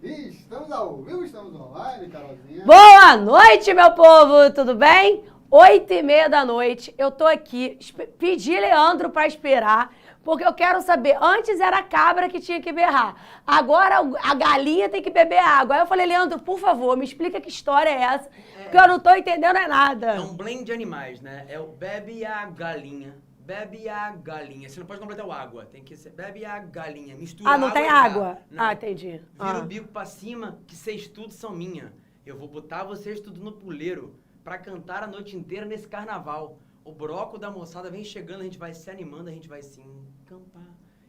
Estamos ao vivo, estamos online, Carolzinha. Boa noite, meu povo, tudo bem? 8h30 da noite, eu tô aqui, pedi Leandro pra esperar, porque eu quero saber, antes era a cabra que tinha que berrar, agora a galinha tem que beber água. Aí eu falei, Leandro, por favor, me explica que história é essa, porque eu não tô entendendo nada. É um blend de animais, né? É o bebe a galinha. Bebe a galinha. Você não pode completar o água. Tem que ser bebe a galinha. Mistura Ah, não água tem e água? Não. Ah, entendi. Vira o bico pra cima, que vocês tudo são minha. Eu vou botar vocês tudo no puleiro pra cantar a noite inteira nesse carnaval. O broco da moçada vem chegando, a gente vai se animando, a gente vai se encampar.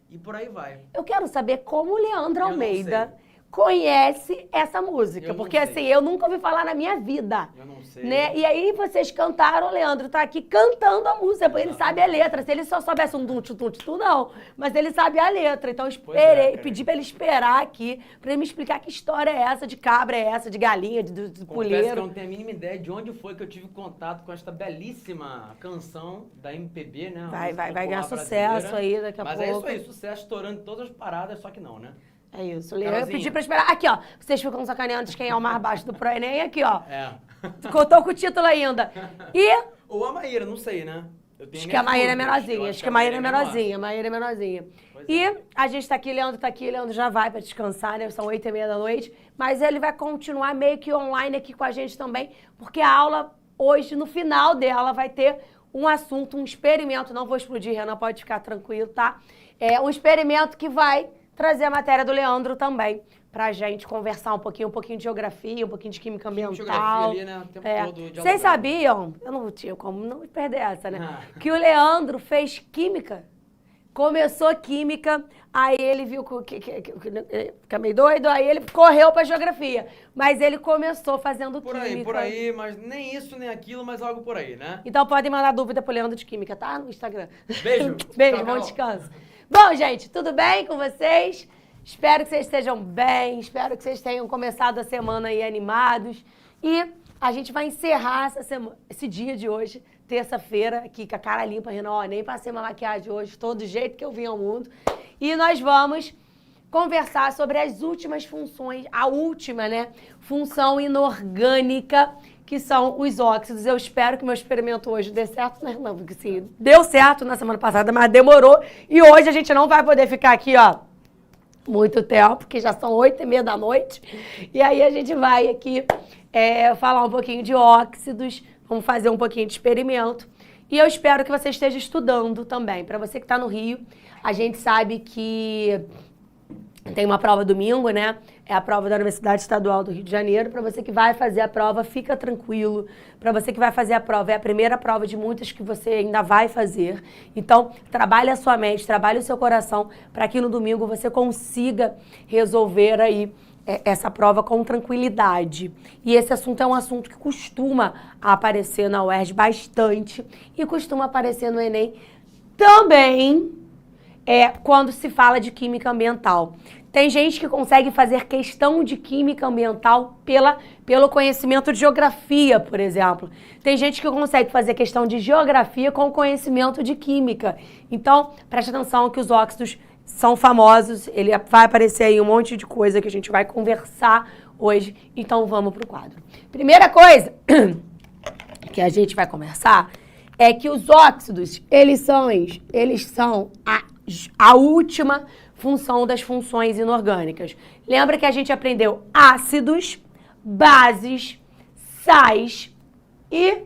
E por aí vai. Eu quero saber como o Leandro Eu não Almeida conhece essa música, Eu não porque sei. assim, eu nunca ouvi falar na minha vida. Eu não sei. Né? E aí vocês cantaram, o Leandro tá aqui cantando a música, porque ele sabe a letra. Se ele só soubesse um tum-tum-tum, não. Mas ele sabe a letra. Então eu esperei, pedi pra ele esperar aqui, pra ele me explicar que história é essa, de cabra é essa, de galinha, de Confesso puleiro. que eu não tenho a mínima ideia de onde foi que eu tive contato com esta belíssima canção da MPB, né? Vai ganhar sucesso aí daqui a pouco. Mas é isso aí, sucesso estourando em todas as paradas, só que não, né? É isso, Leandro. Eu pedi pra esperar. Aqui, ó. Vocês ficam sacaneando de quem é o mais baixo do ProEnem. Aqui, ó. É. Tô com o título ainda. E... Ou a Maíra, não sei, né? Eu tenho Acho que a Maíra é dúvidas. menorzinha. Eu Acho que a Maíra é menorzinha. Pois E é. a gente tá aqui, Leandro tá aqui. Leandro já vai pra descansar, né? São 8h30 da noite. Mas ele vai continuar meio que online aqui com a gente também. Porque a aula hoje, no final dela, vai ter um assunto, um experimento. Não vou explodir, Renan, pode ficar tranquilo, tá? É um experimento que vai trazer a matéria do Leandro também, pra gente conversar um pouquinho de geografia, um pouquinho de química ambiental. Geografia ali, né? O tempo todo dialogando. Vocês sabiam, eu não tinha como não perder essa, né? Que o Leandro fez química, começou química, aí ele viu que fica meio doido, aí ele correu pra geografia. Mas ele começou fazendo química. Por aí, mas nem isso, nem aquilo, mas algo por aí, né? Então podem mandar dúvida pro Leandro de química, tá? No Instagram. Beijo. Beijo, Tchau, bom Carol. descanso. Bom, gente, tudo bem com vocês? Espero que vocês estejam bem, espero que vocês tenham começado a semana aí animados. E a gente vai encerrar esse dia de hoje, terça-feira, aqui com a cara limpa, Renan, ó, nem passei uma maquiagem hoje, todo do jeito que eu vim ao mundo. E nós vamos conversar sobre as últimas funções, a última, né, função inorgânica, que são os óxidos. Eu espero que meu experimento hoje dê certo, né? Não, porque sim, deu certo na semana passada, mas demorou. E hoje a gente não vai poder ficar aqui, ó, muito tempo, porque já são 8h30 da noite. E aí a gente vai aqui falar um pouquinho de óxidos, vamos fazer um pouquinho de experimento. E eu espero que você esteja estudando também. Para você que está no Rio, a gente sabe que tem uma prova domingo, né? É a prova da Universidade Estadual do Rio de Janeiro. Para você que vai fazer a prova, fica tranquilo. Para você que vai fazer a prova, é a primeira prova de muitas que você ainda vai fazer. Então, trabalhe a sua mente, trabalhe o seu coração para que no domingo você consiga resolver aí essa prova com tranquilidade. E esse assunto é um assunto que costuma aparecer na UERJ bastante e costuma aparecer no Enem também. Quando se fala de química ambiental. Tem gente que consegue fazer questão de química ambiental pelo conhecimento de geografia, por exemplo. Tem gente que consegue fazer questão de geografia com conhecimento de química. Então, preste atenção que os óxidos são famosos, ele vai aparecer aí um monte de coisa que a gente vai conversar hoje. Então, vamos pro quadro. Primeira coisa que a gente vai conversar é que os óxidos, eles são a última função das funções inorgânicas. Lembra que a gente aprendeu ácidos, bases, sais e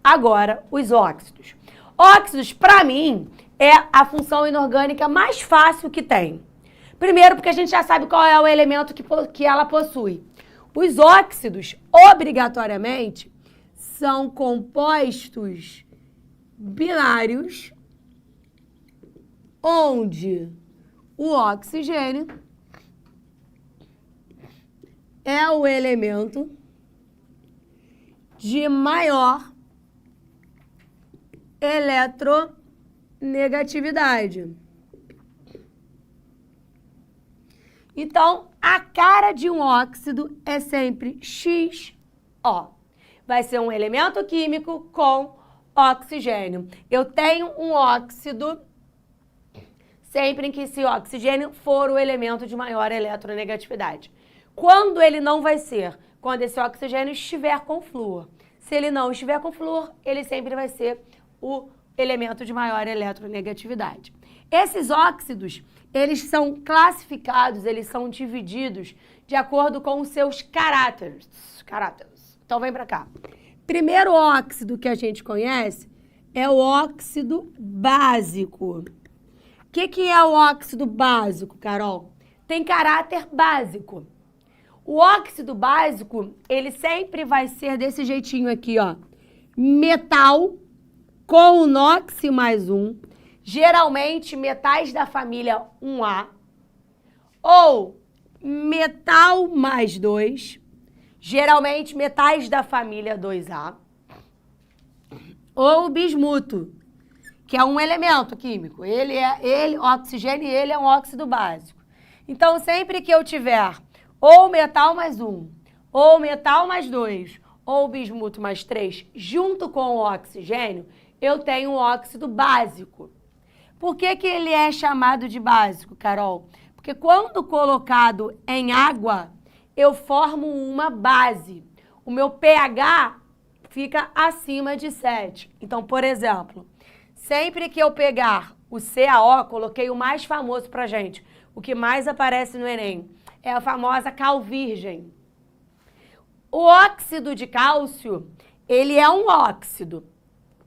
agora os óxidos. Óxidos, para mim, é a função inorgânica mais fácil que tem. Primeiro, porque a gente já sabe qual é o elemento que ela possui. Os óxidos, obrigatoriamente, são compostos binários, onde o oxigênio é o elemento de maior eletronegatividade. Então, a cara de um óxido é sempre XO. Vai ser um elemento químico com oxigênio. Eu tenho um óxido sempre em que esse oxigênio for o elemento de maior eletronegatividade. Quando ele não vai ser? Quando esse oxigênio estiver com flúor. Se ele não estiver com flúor, ele sempre vai ser o elemento de maior eletronegatividade. Esses óxidos, eles são classificados, eles são divididos de acordo com os seus caráteres. Então vem para cá. Primeiro óxido que a gente conhece é o óxido básico. O que é o óxido básico, Carol? Tem caráter básico. O óxido básico, ele sempre vai ser desse jeitinho aqui, ó. Metal com o NOx mais 1, geralmente metais da família 1A, ou metal mais 2, geralmente metais da família 2A, ou bismuto, que é um elemento químico. Oxigênio, ele é um óxido básico. Então, sempre que eu tiver ou metal mais 1, ou metal mais 2, ou bismuto mais 3, junto com o oxigênio, eu tenho um óxido básico. Por que ele é chamado de básico, Carol? Porque quando colocado em água, eu formo uma base. O meu pH fica acima de 7. Então, por exemplo, sempre que eu pegar o CaO, coloquei o mais famoso pra gente, o que mais aparece no Enem, é a famosa cal virgem. O óxido de cálcio, ele é um óxido.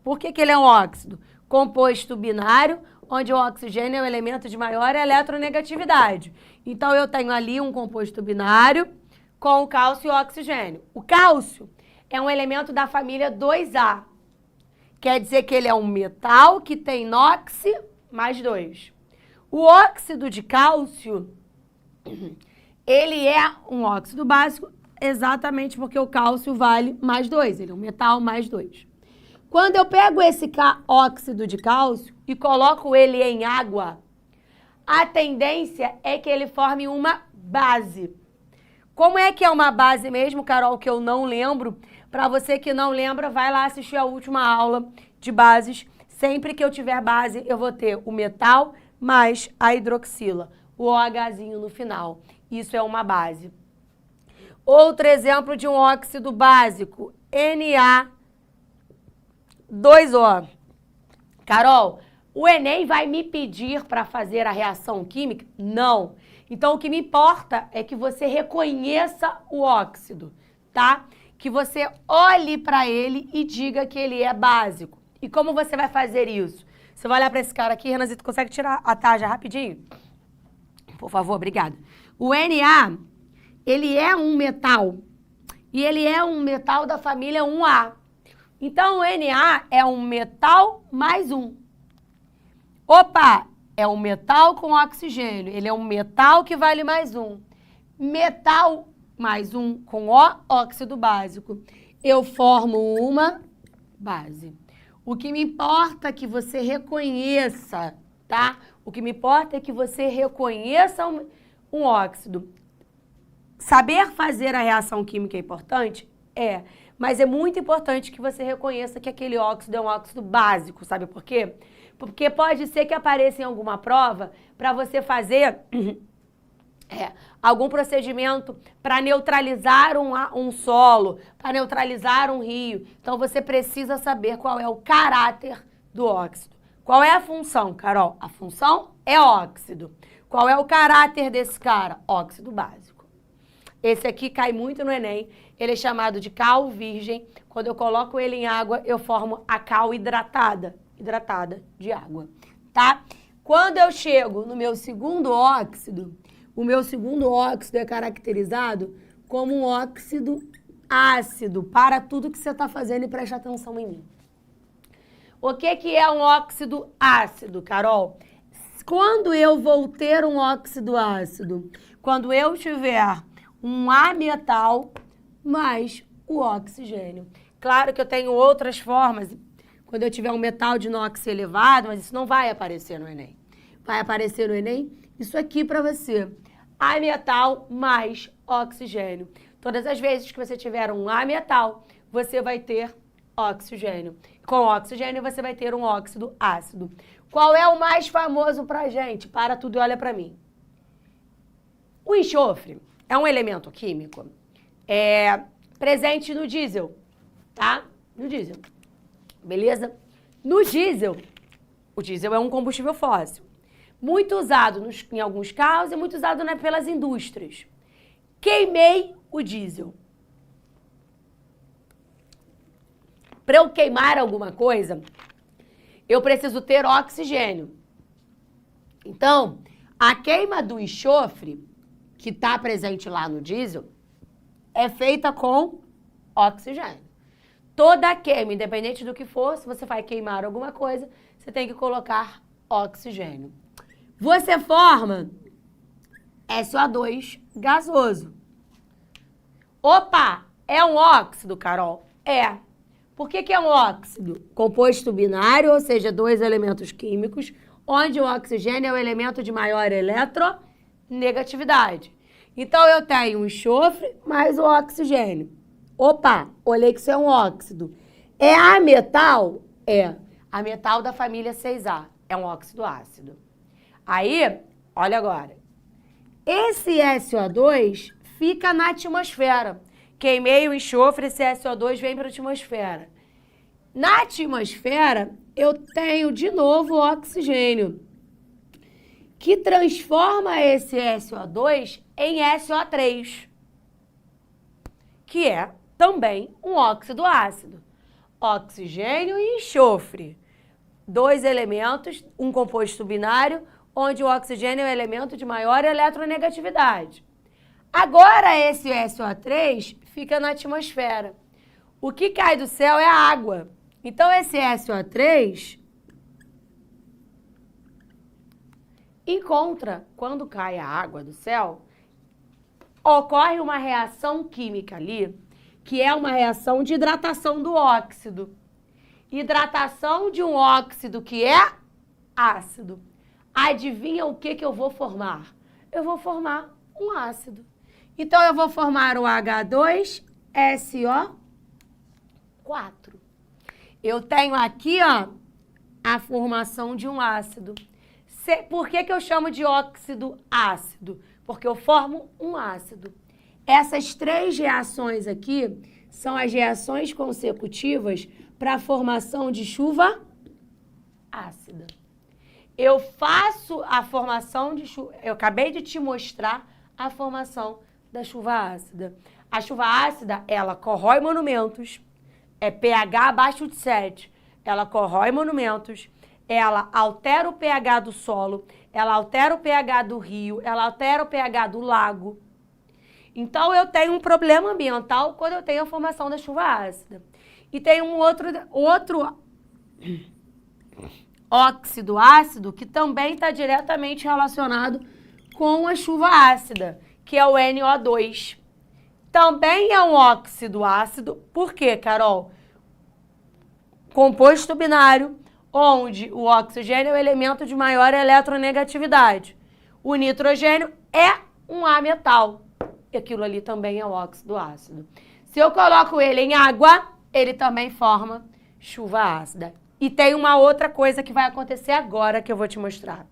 Por que ele é um óxido? Composto binário, onde o oxigênio é o elemento de maior eletronegatividade. Então, eu tenho ali um composto binário com o cálcio e o oxigênio. O cálcio é um elemento da família 2A. Quer dizer que ele é um metal que tem NOx mais 2. O óxido de cálcio, ele é um óxido básico exatamente porque o cálcio vale mais 2. Ele é um metal mais 2. Quando eu pego esse óxido de cálcio e coloco ele em água, a tendência é que ele forme uma base. Como é que é uma base mesmo, Carol, que eu não lembro? Para você que não lembra, vai lá assistir a última aula de bases. Sempre que eu tiver base, eu vou ter o metal mais a hidroxila, o OHzinho no final. Isso é uma base. Outro exemplo de um óxido básico, Na2O. Carol, o Enem vai me pedir para fazer a reação química? Não. Então, o que me importa é que você reconheça o óxido, tá? Que você olhe para ele e diga que ele é básico. E como você vai fazer isso? Você vai olhar para esse cara aqui, Renanzito, consegue tirar a tarja rapidinho? Por favor, obrigada. O Na, ele é um metal. E ele é um metal da família 1A. Então, o Na é um metal mais 1. Opa! É um metal com oxigênio. Ele é um metal que vale mais 1. Metal mais 1 com óxido básico. Eu formo uma base. O que me importa é que você reconheça, tá? O que me importa é que você reconheça um óxido. Saber fazer a reação química é importante? É. Mas é muito importante que você reconheça que aquele óxido é um óxido básico. Sabe por quê? Porque pode ser que apareça em alguma prova para você fazer algum procedimento para neutralizar um solo, para neutralizar um rio. Então, você precisa saber qual é o caráter do óxido. Qual é a função, Carol? A função é óxido. Qual é o caráter desse cara? Óxido básico. Esse aqui cai muito no Enem. Ele é chamado de cal virgem. Quando eu coloco ele em água, eu formo a cal hidratada de água, tá? Quando eu chego no meu segundo óxido, o meu segundo óxido é caracterizado como um óxido ácido para tudo que você está fazendo e preste atenção em mim. O que é um óxido ácido, Carol? Quando eu vou ter um óxido ácido? Quando eu tiver um ametal mais o oxigênio. Claro que eu tenho outras formas, quando eu tiver um metal de inox elevado, mas isso não vai aparecer no Enem. Vai aparecer no Enem isso aqui para você. Ametal mais oxigênio. Todas as vezes que você tiver um ametal, você vai ter oxigênio. Com oxigênio, você vai ter um óxido ácido. Qual é o mais famoso pra gente? Para tudo e olha pra mim. O enxofre é um elemento químico presente no diesel, tá? No diesel. Beleza? No diesel, o diesel é um combustível fóssil. Muito usado em alguns carros e muito usado pelas indústrias. Queimei o diesel. Para eu queimar alguma coisa, eu preciso ter oxigênio. Então, a queima do enxofre, que está presente lá no diesel, é feita com oxigênio. Toda queima, independente do que for, se você vai queimar alguma coisa, você tem que colocar oxigênio. Você forma SO2 gasoso. Opa, é um óxido, Carol? É. Por que é um óxido? Composto binário, ou seja, dois elementos químicos, onde o oxigênio é o elemento de maior eletronegatividade. Então, eu tenho o enxofre mais o oxigênio. Opa, olhei que isso é um óxido. É ametal? É. Ametal da família 6A. É um óxido ácido. Aí, olha agora. Esse SO2 fica na atmosfera. Queimei o enxofre, esse SO2 vem para a atmosfera. Na atmosfera, eu tenho de novo o oxigênio, que transforma esse SO2 em SO3, que é também um óxido ácido. Oxigênio e enxofre. Dois elementos, um composto binário, onde o oxigênio é o elemento de maior eletronegatividade. Agora, esse SO3 fica na atmosfera. O que cai do céu é a água. Então, esse SO3 encontra, quando cai a água do céu, ocorre uma reação química ali, que é uma reação de hidratação do óxido. Hidratação de um óxido que é ácido. Adivinha o que eu vou formar? Eu vou formar um ácido. Então, eu vou formar o H2SO4. Eu tenho aqui, ó, a formação de um ácido. Por que eu chamo de óxido ácido? Porque eu formo um ácido. Essas três reações aqui são as reações consecutivas para a formação de chuva ácida. Eu faço a formação de chuva... Eu acabei de te mostrar a formação da chuva ácida. A chuva ácida, ela corrói monumentos, é pH abaixo de 7. Ela corrói monumentos, ela altera o pH do solo, ela altera o pH do rio, ela altera o pH do lago. Então, eu tenho um problema ambiental quando eu tenho a formação da chuva ácida. E tem um outro óxido ácido que também está diretamente relacionado com a chuva ácida, que é o NO2. Também é um óxido ácido. Por quê, Carol? Composto binário, onde o oxigênio é o elemento de maior eletronegatividade. O nitrogênio é um ametal. E aquilo ali também é um óxido ácido. Se eu coloco ele em água, ele também forma chuva ácida. E tem uma outra coisa que vai acontecer agora que eu vou te mostrar.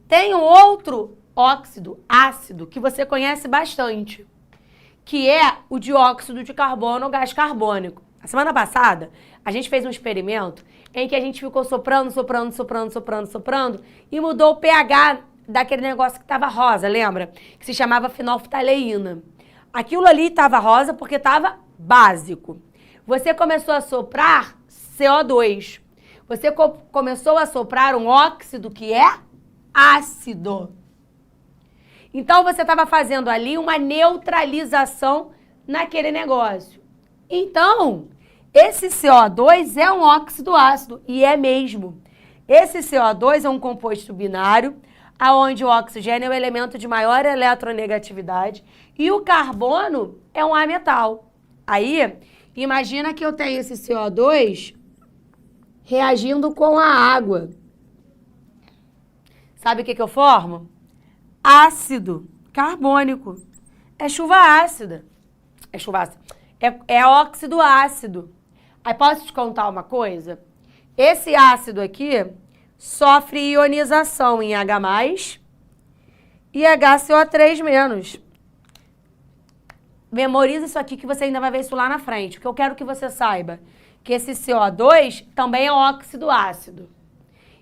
Tem um outro óxido ácido que você conhece bastante, que é o dióxido de carbono ou gás carbônico. A semana passada, a gente fez um experimento em que a gente ficou soprando e mudou o pH daquele negócio que estava rosa, lembra? Que se chamava fenolftaleína. Aquilo ali estava rosa porque estava básico. Você começou a soprar CO2. Você começou a soprar um óxido que é ácido. Então, você estava fazendo ali uma neutralização naquele negócio. Então, esse CO2 é um óxido ácido, e é mesmo. Esse CO2 é um composto binário, onde o oxigênio é o elemento de maior eletronegatividade e o carbono é um ametal. Aí, imagina que eu tenho esse CO2 reagindo com a água. Sabe o que eu formo? Ácido carbônico. É chuva ácida. É chuva ácida. é óxido ácido. Aí posso te contar uma coisa? Esse ácido aqui sofre ionização em H+, e HCO3-. Memoriza isso aqui que você ainda vai ver isso lá na frente. O que eu quero que você saiba, que esse CO2 também é óxido ácido.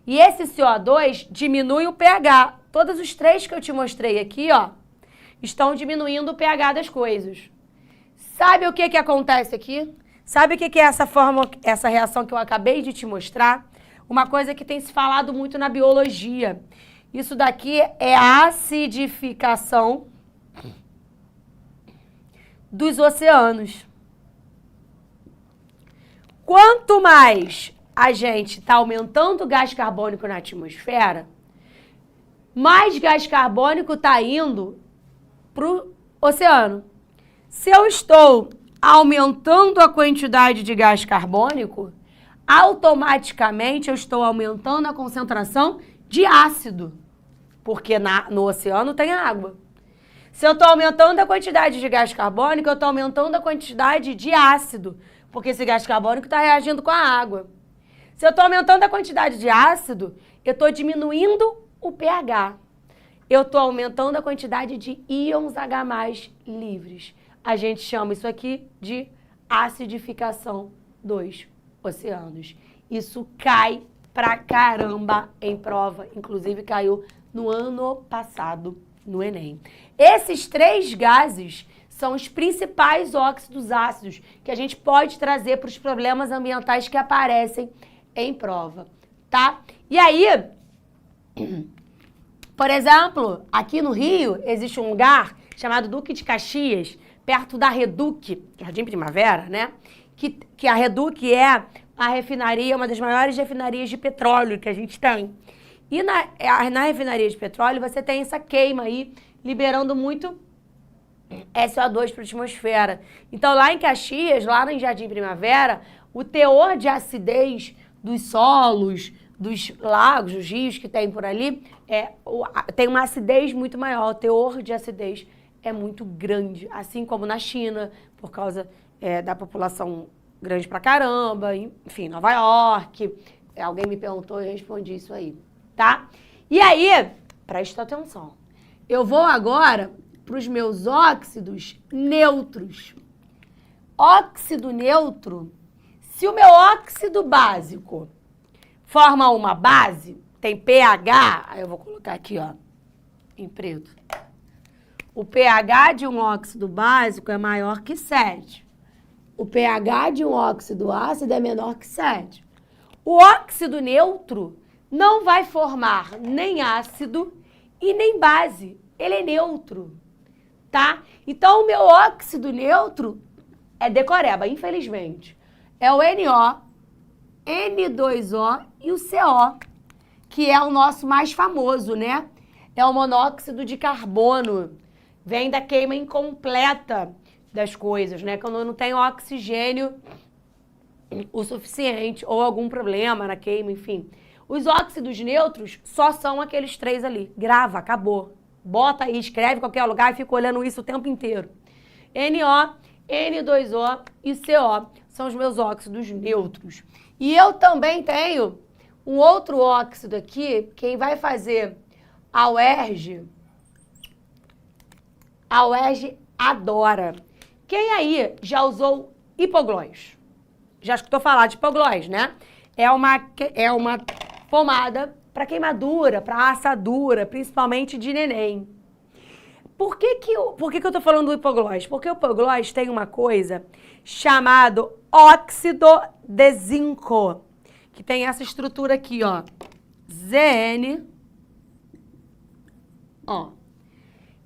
E esse CO2 diminui o pH. Todos os três que eu te mostrei aqui, ó, estão diminuindo o pH das coisas. Sabe o que que acontece aqui? Sabe o que que é essa reação que eu acabei de te mostrar? Uma coisa que tem se falado muito na biologia. Isso daqui é a acidificação dos oceanos. Quanto mais a gente está aumentando o gás carbônico na atmosfera, mais gás carbônico está indo para o oceano. Se eu estou aumentando a quantidade de gás carbônico, automaticamente eu estou aumentando a concentração de ácido, porque no oceano tem água. Se eu estou aumentando a quantidade de gás carbônico, eu estou aumentando a quantidade de ácido, porque esse gás carbônico está reagindo com a água. Se eu estou aumentando a quantidade de ácido, eu estou diminuindo o pH. Eu estou aumentando a quantidade de íons H+ livres. A gente chama isso aqui de acidificação dos oceanos. Isso cai pra caramba em prova, inclusive caiu no ano passado no Enem. Esses 3 gases são os principais óxidos ácidos que a gente pode trazer para os problemas ambientais que aparecem em prova, tá? E aí, por exemplo, aqui no Rio existe um lugar chamado Duque de Caxias, perto da Reduc, Jardim Primavera, né? Que a Reduc é a refinaria, uma das maiores refinarias de petróleo que a gente tem. E na refinaria de petróleo você tem essa queima aí, liberando muito SO2 para a atmosfera. Então lá em Caxias, lá no Jardim Primavera, o teor de acidez dos solos, dos lagos, dos rios que tem por ali, tem uma acidez muito maior, o teor de acidez é muito grande, assim como na China, por causa da população grande pra caramba, enfim, Nova York. Alguém me perguntou e eu respondi isso aí, tá? E aí, presta atenção, eu vou agora para os meus óxidos neutros. Óxido neutro, se o meu óxido básico forma uma base, tem pH, aí eu vou colocar aqui, ó, em preto. O pH de um óxido básico é maior que 7. O pH de um óxido ácido é menor que 7. O óxido neutro não vai formar nem ácido e nem base. Ele é neutro, tá? Então, o meu óxido neutro é decoreba, infelizmente. É o NO, N2O e o CO, que é o nosso mais famoso, né? É o monóxido de carbono. Vem da queima incompleta das coisas, né? Quando não tem oxigênio o suficiente ou algum problema na queima, enfim. Os óxidos neutros só são aqueles 3 ali. Grava, acabou. Bota aí, escreve em qualquer lugar e fica olhando isso o tempo inteiro. NO, N2O e CO são os meus óxidos neutros. E eu também tenho um outro óxido aqui, quem vai fazer a UERJ adora. Quem aí já usou hipoglós? Já escutou falar de hipoglós, né? É uma pomada para queimadura, para assadura, principalmente de neném. Por que eu tô falando do hipoglós? Porque o hipoglós tem uma coisa chamada óxido de zinco, que tem essa estrutura aqui, ó. ZN. Ó.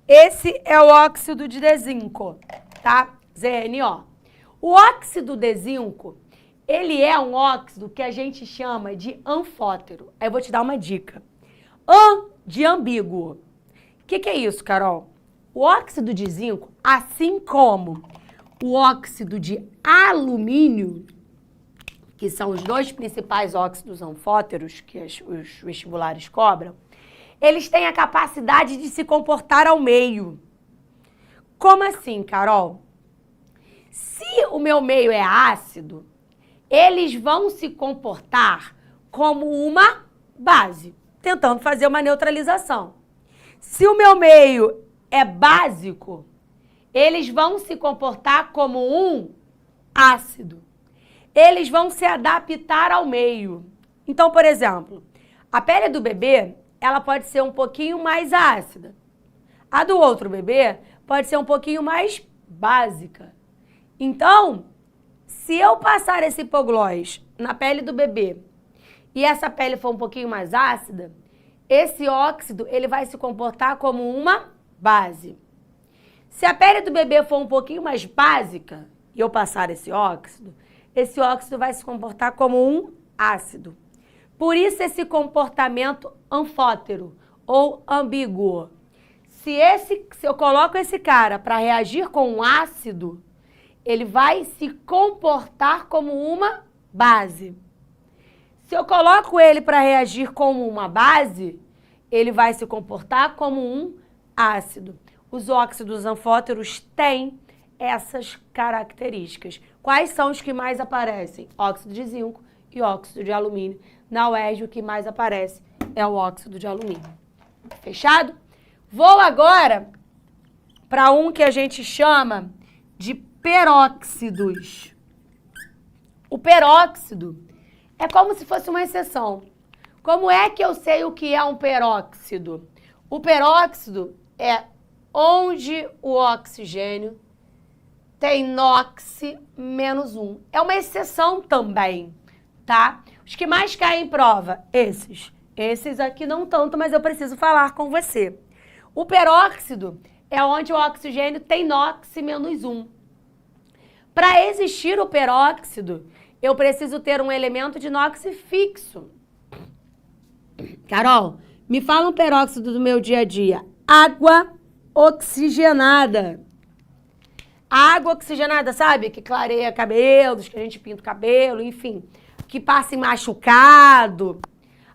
Esse é o óxido de zinco, tá? ZNO. O óxido de zinco, ele é um óxido que a gente chama de anfótero. Aí eu vou te dar uma dica. De ambíguo. O que é isso, Carol? O óxido de zinco, assim como o óxido de alumínio, que são os 2 principais óxidos anfóteros que os vestibulares cobram, eles têm a capacidade de se comportar ao meio. Como assim, Carol? Se o meu meio é ácido, eles vão se comportar como uma base, tentando fazer uma neutralização. Se o meu meio é básico, eles vão se comportar como um ácido. Eles vão se adaptar ao meio. Então, por exemplo, a pele do bebê, ela pode ser um pouquinho mais ácida. A do outro bebê pode ser um pouquinho mais básica. Então, se eu passar esse hipoglós na pele do bebê e essa pele for um pouquinho mais ácida, esse óxido ele vai se comportar como uma base. Se a pele do bebê for um pouquinho mais básica e eu passar esse óxido vai se comportar como um ácido. Por isso esse comportamento anfótero ou ambíguo. Se eu coloco esse cara para reagir com um ácido, ele vai se comportar como uma base. Se eu coloco ele para reagir como uma base, ele vai se comportar como um ácido. Os óxidos anfóteros têm essas características. Quais são os que mais aparecem? Óxido de zinco e óxido de alumínio. Na UERJ, o que mais aparece é o óxido de alumínio. Fechado? Vou agora para um que a gente chama de peróxidos. O peróxido é como se fosse uma exceção. Como é que eu sei o que é um peróxido? O peróxido é onde o oxigênio tem NOx -1. É uma exceção também, tá? Os que mais caem em prova, esses. Esses aqui não tanto, mas eu preciso falar com você. O peróxido é onde o oxigênio tem NOx -1. Para existir o peróxido, eu preciso ter um elemento de NOx fixo. Carol, me fala um peróxido do meu dia a dia. Água oxigenada. A água oxigenada, sabe? Que clareia cabelos, que a gente pinta o cabelo, enfim. Que passa em machucado.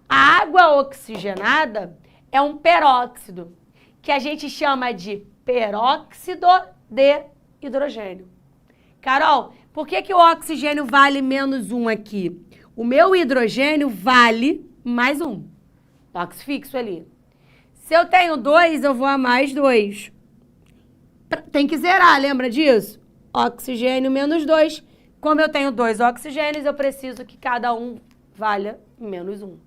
A água oxigenada é um peróxido, que a gente chama de peróxido de hidrogênio. Carol, por que o oxigênio vale -1 aqui? O meu hidrogênio vale +1. Ox fixo ali. Se eu tenho 2, eu vou a +2. Tem que zerar, lembra disso? Oxigênio -2. Como eu tenho 2 oxigênios, eu preciso que cada um valha -1.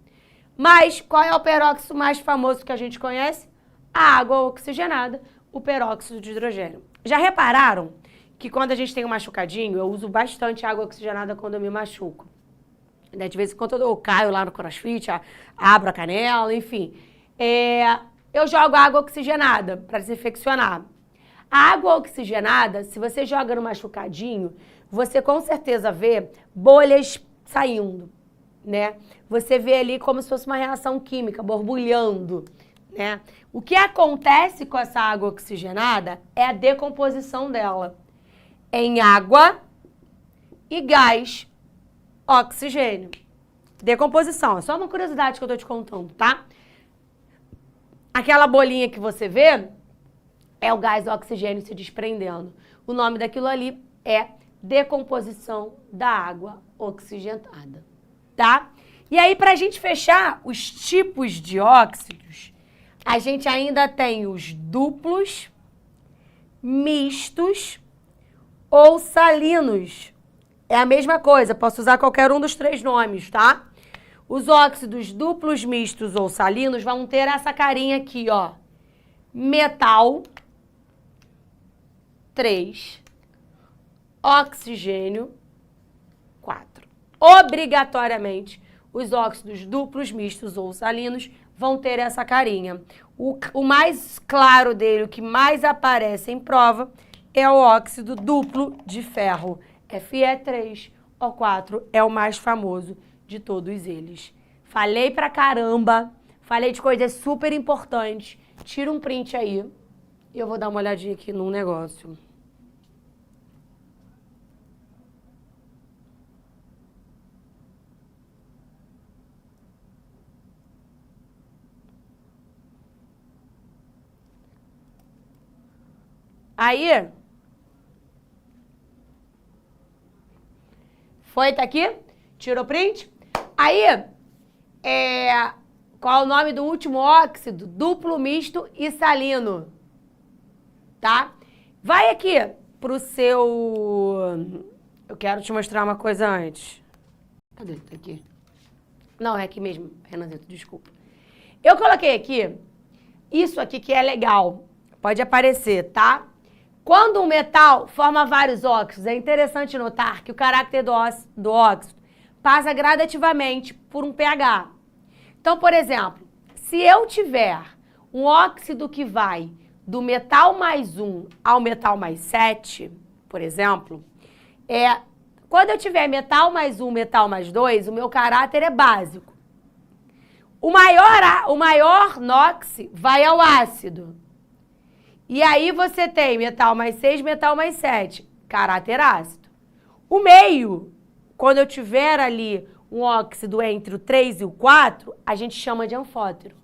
Mas qual é o peróxido mais famoso que a gente conhece? A água oxigenada, o peróxido de hidrogênio. Já repararam que quando a gente tem um machucadinho, eu uso bastante água oxigenada quando eu me machuco. De vez em quando eu caio lá no crossfit, abro a canela, enfim. Eu jogo água oxigenada para desinfeccionar. A água oxigenada, se você joga no machucadinho, você com certeza vê bolhas saindo, né? Você vê ali como se fosse uma reação química, borbulhando, né? O que acontece com essa água oxigenada é a decomposição dela em água e gás oxigênio. Decomposição, é só uma curiosidade que eu tô te contando, tá? Aquela bolinha que você vê é o gás oxigênio se desprendendo. O nome daquilo ali é decomposição da água oxigenada, tá? E aí, pra gente fechar os tipos de óxidos, a gente ainda tem os duplos, mistos ou salinos. É a mesma coisa, posso usar qualquer um dos 3 nomes, tá? Os óxidos duplos, mistos ou salinos vão ter essa carinha aqui, ó. Metal 3, oxigênio 4. Obrigatoriamente, os óxidos duplos, mistos ou salinos vão ter essa carinha. O mais claro dele, o que mais aparece em prova, é o óxido duplo de ferro. Fe3O4 é o mais famoso de todos eles. Falei pra caramba, falei de coisas super importantes. Tira um print aí e eu vou dar uma olhadinha aqui num negócio. Aí, Foi? Tá aqui? Tirou print? Aí, qual é o nome do último óxido? Duplo misto e salino. Tá? Vai aqui pro seu... Eu quero te mostrar uma coisa antes. Cadê? Tá aqui. Não, é aqui mesmo, Renanzito, desculpa. Eu coloquei aqui, isso aqui que é legal. Pode aparecer, tá? Quando um metal forma vários óxidos, é interessante notar que o caráter do óxido passa gradativamente por um pH. Então, por exemplo, se eu tiver um óxido que vai do metal mais 1 ao metal mais 7, por exemplo, quando eu tiver metal mais 1, metal mais 2, o meu caráter é básico. O maior NOx vai ao ácido. E aí você tem metal mais 6, metal mais 7, caráter ácido. O meio, quando eu tiver ali um óxido entre o 3 e o 4, a gente chama de anfótero.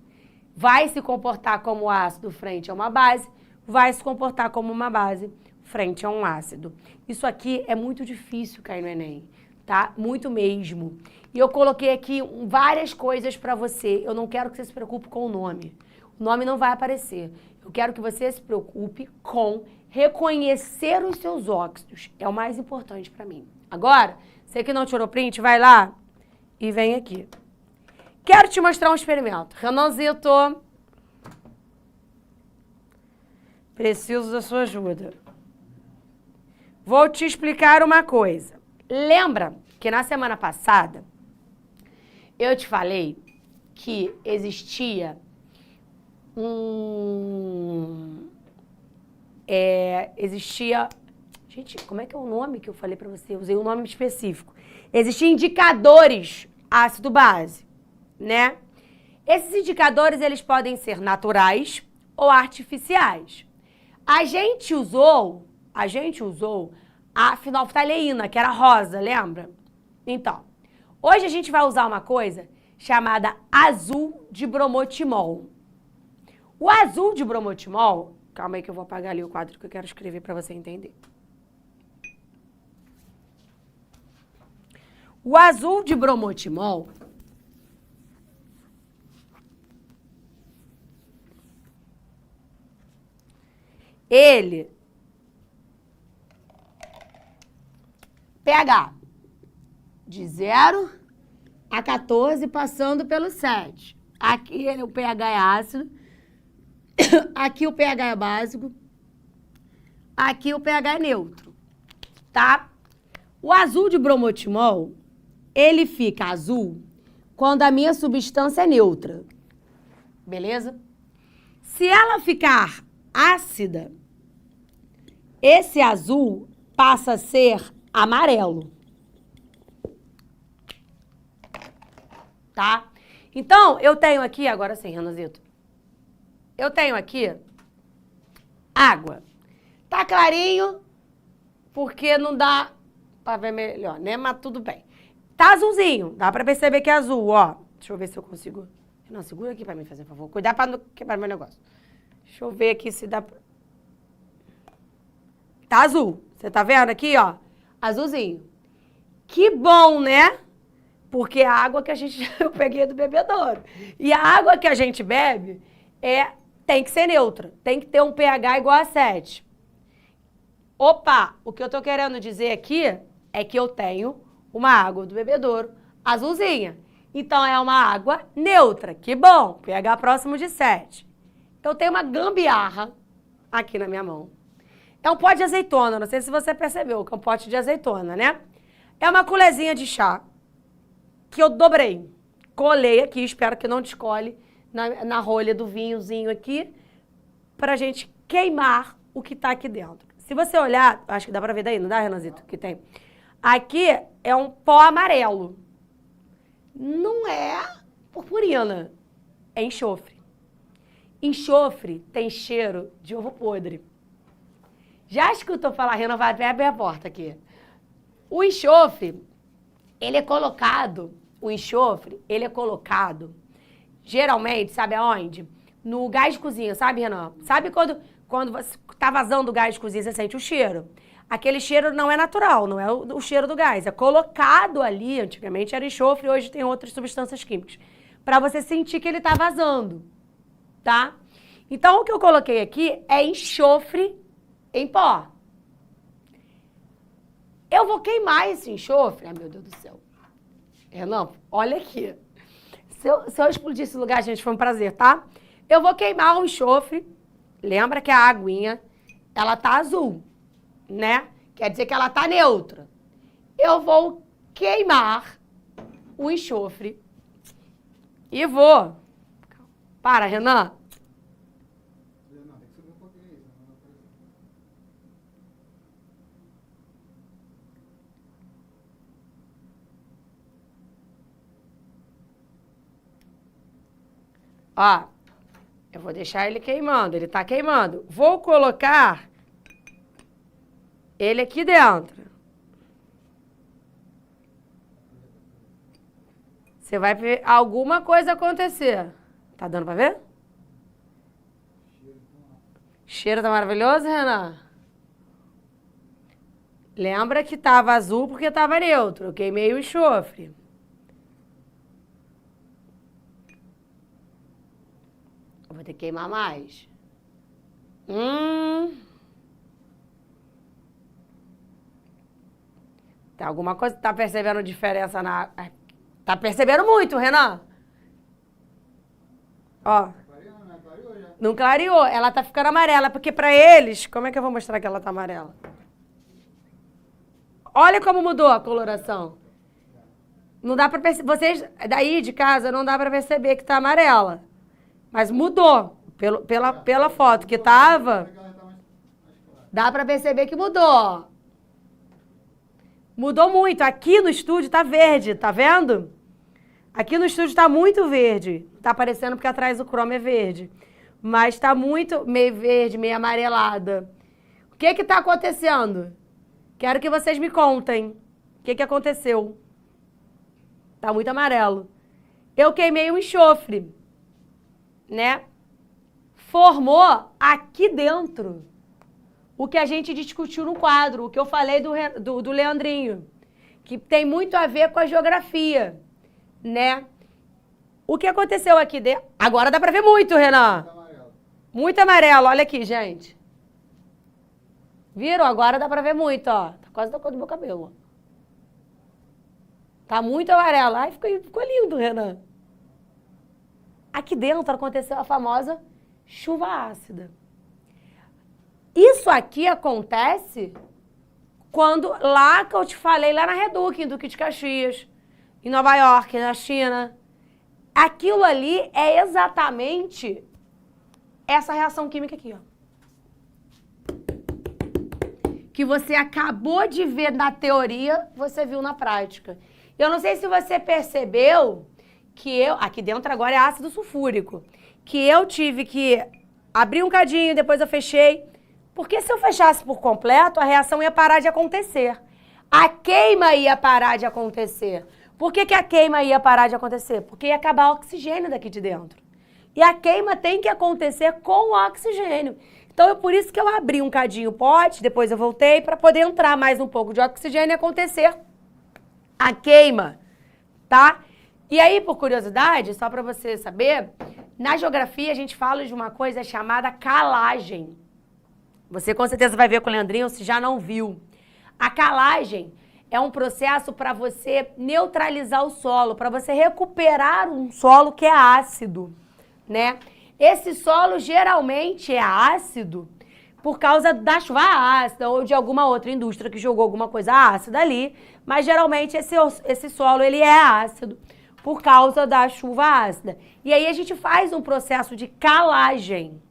Vai se comportar como ácido frente a uma base, vai se comportar como uma base frente a um ácido. Isso aqui é muito difícil cair no Enem, tá? Muito mesmo. E eu coloquei aqui várias coisas para você. Eu não quero que você se preocupe com o nome. O nome não vai aparecer. Eu quero que você se preocupe com reconhecer os seus óxidos. É o mais importante para mim. Agora, você que não tirou print, vai lá e vem aqui. Quero te mostrar um experimento. Renanzito, preciso da sua ajuda. Vou te explicar uma coisa. Lembra que na semana passada eu te falei que existia Gente, como é que é o nome que eu falei pra você? Eu usei um nome específico. Existiam indicadores ácido-base, né? Esses indicadores, eles podem ser naturais ou artificiais. A gente usou a fenolftaleína, que era rosa, lembra? Então, hoje a gente vai usar uma coisa chamada azul de bromotimol. O azul de bromotimol... Calma aí que eu vou apagar ali o quadro que eu quero escrever para você entender. O azul de bromotimol... Ele... pH de 0 a 14, passando pelo 7. Aqui o pH é ácido, aqui o pH é básico, aqui o pH é neutro, tá? O azul de bromotimol, ele fica azul quando a minha substância é neutra, beleza? Se ela ficar ácida, esse azul passa a ser amarelo. Tá? Então, eu tenho aqui, agora sim, Renanzito. Eu tenho aqui água. Tá clarinho, porque não dá pra ver melhor, né? Mas tudo bem. Tá azulzinho, dá pra perceber que é azul, ó. Deixa eu ver se eu consigo... Não, segura aqui pra mim, fazer favor. Cuidar pra não quebrar meu negócio. Deixa eu ver aqui se dá pra... Tá azul. Você tá vendo aqui, ó? Azulzinho. Que bom, né? Porque a água que eu peguei do bebedouro. E a água que a gente bebe tem que ser neutra. Tem que ter um pH igual a 7. Opa, o que eu tô querendo dizer aqui é que eu tenho uma água do bebedouro azulzinha. Então é uma água neutra. Que bom, pH próximo de 7. Eu tenho uma gambiarra aqui na minha mão. É um pote de azeitona, não sei se você percebeu, que é um pote de azeitona, né? É uma colherzinha de chá que eu dobrei, colei aqui, espero que não descole na rolha do vinhozinho aqui, pra gente queimar o que tá aqui dentro. Se você olhar, acho que dá pra ver daí, não dá, Renanzito? Que tem. Aqui é um pó amarelo. Não é purpurina, é enxofre. Enxofre tem cheiro de ovo podre. Já escutou falar, Renan, vai abrir a porta aqui. O enxofre, ele é colocado, geralmente, sabe aonde? No gás de cozinha, sabe, Renan? Sabe quando você tá vazando o gás de cozinha, você sente o cheiro? aquele cheiro não é natural, não é o cheiro do gás. É colocado ali, antigamente era enxofre, hoje tem outras substâncias químicas, para você sentir que ele está vazando, tá? Então, o que eu coloquei aqui é enxofre em pó. Eu vou queimar esse enxofre. Ai, meu Deus do céu. Renan, olha aqui. Se eu explodir esse lugar, gente, foi um prazer, tá? Eu vou queimar o enxofre. Lembra que a aguinha, ela tá azul, né? Quer dizer que ela tá neutra. Eu vou queimar o enxofre e vou... Para, Renan. Não, tem que subir um pouquinho aí, senão não vai aparecer. Ó, eu vou deixar ele queimando, ele tá queimando. Vou colocar ele aqui dentro. Você vai ver alguma coisa acontecer. Tá dando pra ver? Cheiro tá maravilhoso, Renan? Lembra que tava azul porque tava neutro. Eu queimei o enxofre. Eu vou ter que queimar mais. Tem alguma coisa? Tá percebendo diferença na... Tá percebendo muito, Renan? Ó. Clareou já. Não clareou. Ela tá ficando amarela. Porque pra eles... Como é que eu vou mostrar que ela tá amarela? Olha como mudou a coloração. Não dá pra perceber... Vocês daí de casa não dá pra perceber que tá amarela. Mas mudou. Pela foto que tava... Dá pra perceber que mudou. Mudou muito. Aqui no estúdio tá verde, tá vendo? Aqui no estúdio tá muito verde. Tá aparecendo porque atrás o chroma é verde. Mas tá muito meio verde, meio amarelada. O que que tá acontecendo? Quero que vocês me contem. O que que aconteceu? Tá muito amarelo. Eu queimei um enxofre, né? Formou aqui dentro o que a gente discutiu no quadro, o que eu falei do Leandrinho, que tem muito a ver com a geografia, né? O que aconteceu aqui dentro... Agora dá pra ver muito, Renan. Muito amarelo, olha aqui, gente. Viram? Agora dá pra ver muito, ó. Tá quase da cor do meu cabelo, ó. Tá muito amarelo. Ai, ficou lindo, Renan. Aqui dentro aconteceu a famosa chuva ácida. Isso aqui acontece quando lá que eu te falei, lá na Reduc, em Duque de Caxias, em Nova York, na China. Aquilo ali é exatamente essa reação química aqui, ó. Que você acabou de ver na teoria, você viu na prática. Eu não sei se você percebeu que aqui dentro agora é ácido sulfúrico, que eu tive que abrir um cadinho, depois eu fechei. Porque se eu fechasse por completo, a reação ia parar de acontecer. A queima ia parar de acontecer. Por que a queima ia parar de acontecer? Porque ia acabar o oxigênio daqui de dentro. E a queima tem que acontecer com o oxigênio. Então, é por isso que eu abri um cadinho o pote, depois eu voltei para poder entrar mais um pouco de oxigênio e acontecer a queima, tá? E aí, por curiosidade, só para você saber, na geografia a gente fala de uma coisa chamada calagem. Você com certeza vai ver com o Leandrinho, se já não viu. A calagem é um processo para você neutralizar o solo, para você recuperar um solo que é ácido, né? Esse solo geralmente é ácido por causa da chuva ácida ou de alguma outra indústria que jogou alguma coisa ácida ali, mas geralmente esse solo ele é ácido por causa da chuva ácida. E aí a gente faz um processo de calagem,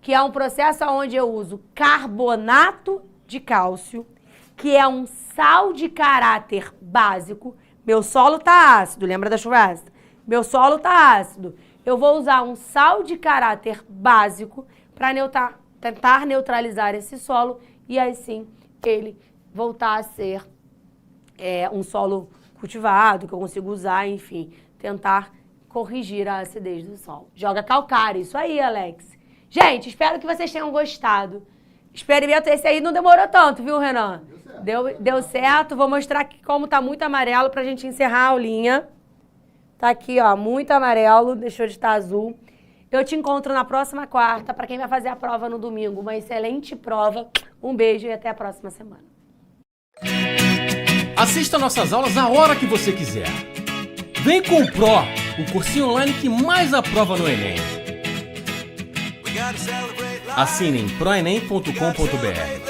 que é um processo onde eu uso carbonato de cálcio, que é um sal de caráter básico. Meu solo está ácido, lembra da chuva ácida? Meu solo está ácido. Eu vou usar um sal de caráter básico para tentar neutralizar esse solo e aí sim ele voltar a ser um solo cultivado, que eu consigo usar, enfim, tentar corrigir a acidez do solo. Joga calcário, isso aí, Alex. Gente, espero que vocês tenham gostado. Experimenta esse aí, não demorou tanto, viu, Renan? Deu certo. Vou mostrar aqui como tá muito amarelo pra gente encerrar a aulinha. Tá aqui, ó, muito amarelo, deixou de estar azul. Eu te encontro na próxima quarta, pra quem vai fazer a prova no domingo. Uma excelente prova. Um beijo e até a próxima semana. Assista nossas aulas a hora que você quiser. Vem com o Pro, o cursinho online que mais aprova no Enem. Assine em proenem.com.br.